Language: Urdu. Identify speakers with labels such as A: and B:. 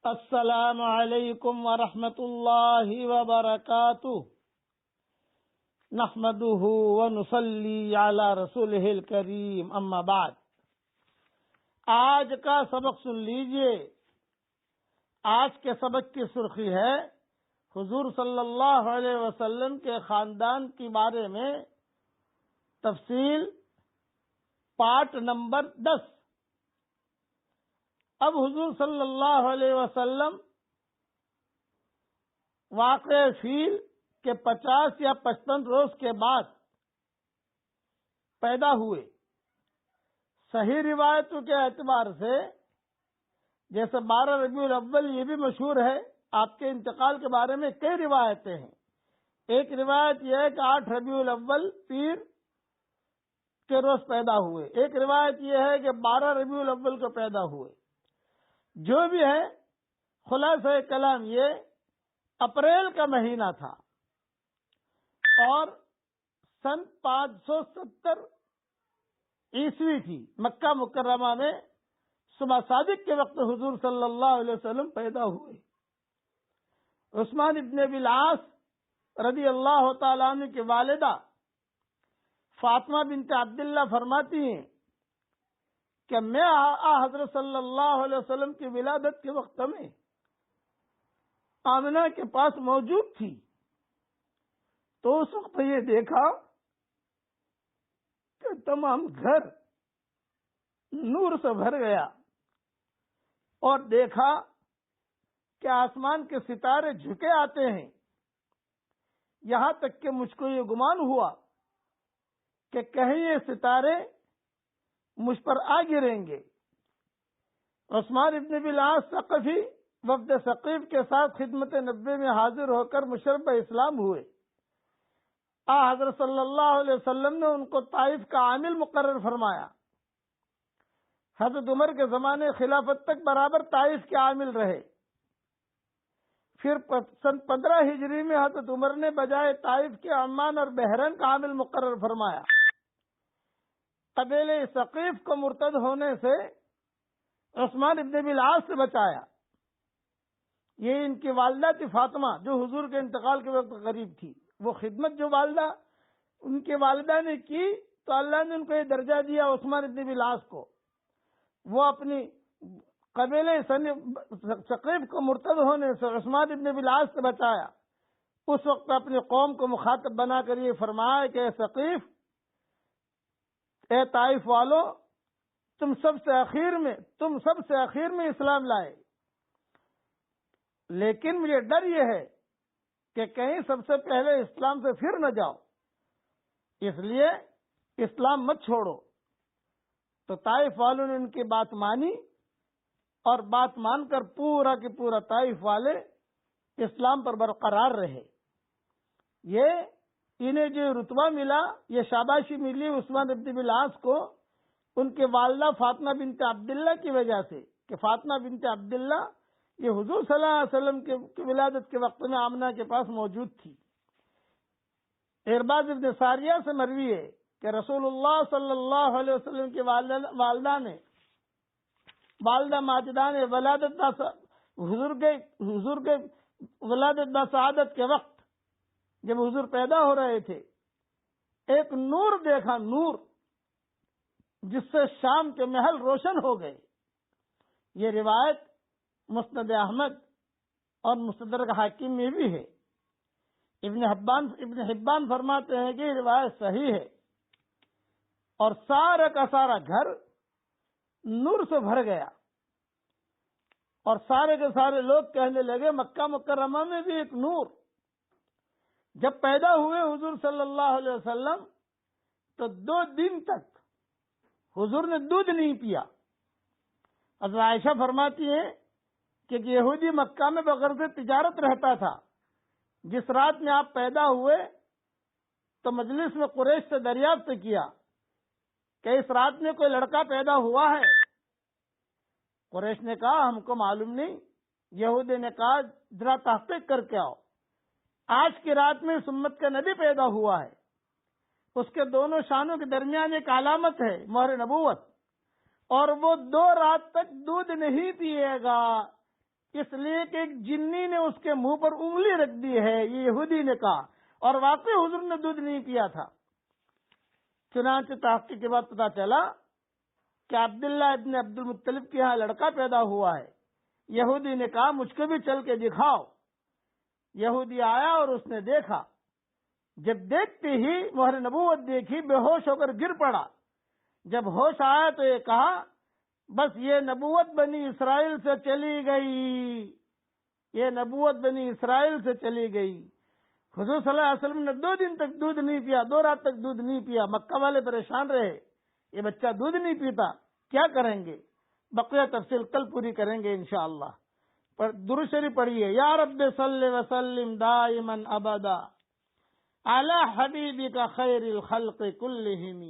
A: السلام علیکم ورحمۃ اللہ وبرکاتہ نحمده ونصلی علی رسولہ الکریم اما بعد۔ آج کا سبق سن لیجئے۔ آج کے سبق کی سرخی ہے حضور صلی اللہ علیہ وسلم کے خاندان کے بارے میں تفصیل، پارٹ نمبر 10۔ اب حضور صلی اللہ علیہ وسلم واقع فیل کے 50 یا 55 روز کے بعد پیدا ہوئے۔ صحیح روایتوں کے اعتبار سے جیسے 12 ربیع الاول، یہ بھی مشہور ہے۔ آپ کے انتقال کے بارے میں کئی روایتیں ہیں۔ ایک روایت یہ ہے کہ 8 ربیع الاول پیر کے روز پیدا ہوئے۔ ایک روایت یہ ہے کہ 12 ربیع الاول کو پیدا ہوئے۔ جو بھی ہے، خلاصہ کلام یہ اپریل کا مہینہ تھا اور سن 570 عیسوی تھی۔ مکہ مکرمہ میں صبح صادق کے وقت حضور صلی اللہ علیہ وسلم پیدا ہوئے۔ عثمان ابن ابی العاص رضی اللہ تعالیٰ عنہ کی والدہ فاطمہ بنت عبداللہ فرماتی ہیں کہ میں حضرت صلی اللہ علیہ وسلم کی ولادت کے وقت میں آمنہ کے پاس موجود تھی، تو اس وقت یہ دیکھا کہ تمام گھر نور سے بھر گیا اور دیکھا کہ آسمان کے ستارے جھکے آتے ہیں۔ یہاں تک کہ مجھ کو یہ گمان ہوا کہ کہیں یہ ستارے مجھ پر آ گریں گے۔ عثمان ابن ابی العاص ثقفی وفد ثقیف کے ساتھ خدمت نبی میں حاضر ہو کر مشرف اسلام ہوئے۔ حضرت صلی اللہ علیہ وسلم نے ان کو طائف کا عامل مقرر فرمایا۔ حضرت عمر کے زمانے خلافت تک برابر طائف کے عامل رہے۔ پھر سن 15 ہجری میں حضرت عمر نے بجائے طائف کے عمان اور بحرین کا عامل مقرر فرمایا۔ قبیلہ ثقیف کو مرتد ہونے سے عثمان ابن ابی العاص سے بچایا۔ یہ ان کی والدہ تھی فاطمہ، جو حضور کے انتقال کے وقت غریب تھی۔ وہ خدمت جو والدہ ان کے والدہ نے کی تو اللہ نے ان کو یہ درجہ دیا عثمان ابن ابی العاص کو۔ وہ اپنی قبیلہ ثقیف کو مرتد ہونے سے عثمان ابن ابی العاص سے بچایا۔ اس وقت اپنی قوم کو مخاطب بنا کر یہ فرمایا کہ اے ثقیف، اے طائف والو، تم سب سے اخیر میں اسلام لائے، لیکن مجھے ڈر یہ ہے کہ کہیں سب سے پہلے اسلام سے پھر نہ جاؤ، اس لیے اسلام مت چھوڑو۔ تو طائف والوں نے ان کی بات مانی اور بات مان کر پورا کے پورا طائف والے اسلام پر برقرار رہے۔ انہیں جو رتبہ ملا، یہ شاباشی ملی عثمان ابن ابی العاص کو ان کے والدہ فاطمہ بنت عبداللہ کی وجہ سے، کہ فاطمہ بنت عبداللہ یہ حضور صلی اللہ علیہ وسلم کی ولادت کے وقت میں آمنہ کے پاس موجود تھی۔ ارباز ابن ساریہ سے مروی ہے کہ رسول اللہ صلی اللہ علیہ وسلم کی والدہ ماجدہ نے حضور کے ولادت بسعادت کے وقت جب حضور پیدا ہو رہے تھے، ایک نور دیکھا، نور جس سے شام کے محل روشن ہو گئے۔ یہ روایت مسند احمد اور مستدرک حاکم میں بھی ہے۔ ابن حبان فرماتے ہیں کہ یہ روایت صحیح ہے، اور سارا کا سارا گھر نور سے بھر گیا، اور سارے کے سارے لوگ کہنے لگے مکہ مکرمہ میں بھی ایک نور۔ جب پیدا ہوئے حضور صلی اللہ علیہ وسلم تو 2 دن تک حضور نے دودھ نہیں پیا۔ حضرت عائشہ فرماتی ہیں کہ یہودی مکہ میں بغرض تجارت رہتا تھا۔ جس رات میں آپ پیدا ہوئے تو مجلس میں قریش سے دریافت کیا کہ اس رات میں کوئی لڑکا پیدا ہوا ہے؟ قریش نے کہا ہم کو معلوم نہیں۔ یہودی نے کہا ذرا تحقیق کر کے آؤ، آج کی رات میں اس امت کا نبی پیدا ہوا ہے، اس کے دونوں شانوں کے درمیان ایک علامت ہے، مہر نبوت، اور وہ 2 رات تک دودھ نہیں پیے گا، اس لیے کہ ایک جنی نے اس کے منہ پر انگلی رکھ دی ہے، یہ یہودی نے کہا، اور واقعی حضور نے دودھ نہیں پیا تھا۔ چنانچہ تحقیق کے بعد پتا چلا کہ عبداللہ ابن عبد المطلب کے یہاں لڑکا پیدا ہوا ہے۔ یہودی نے کہا مجھ کو بھی چل کے دکھاؤ۔ یہودی آیا اور اس نے دیکھا، جب دیکھتے ہی مہر نبوت دیکھی، بے ہوش ہو کر گر پڑا۔ جب ہوش آیا تو یہ کہا بس یہ نبوت بنی اسرائیل سے چلی گئی، یہ نبوت بنی اسرائیل سے چلی گئی۔ حضور صلی اللہ علیہ وسلم نے 2 دن تک دودھ نہیں پیا، 2 رات تک دودھ نہیں پیا۔ مکہ والے پریشان رہے، یہ بچہ دودھ نہیں پیتا، کیا کریں گے؟ بقیہ تفصیل کل پوری کریں گے انشاءاللہ۔ پر درود شریف پڑھیے، یا رب صلی وسلم دائما ابدا علی حبیبک خیر الخلق کلہم۔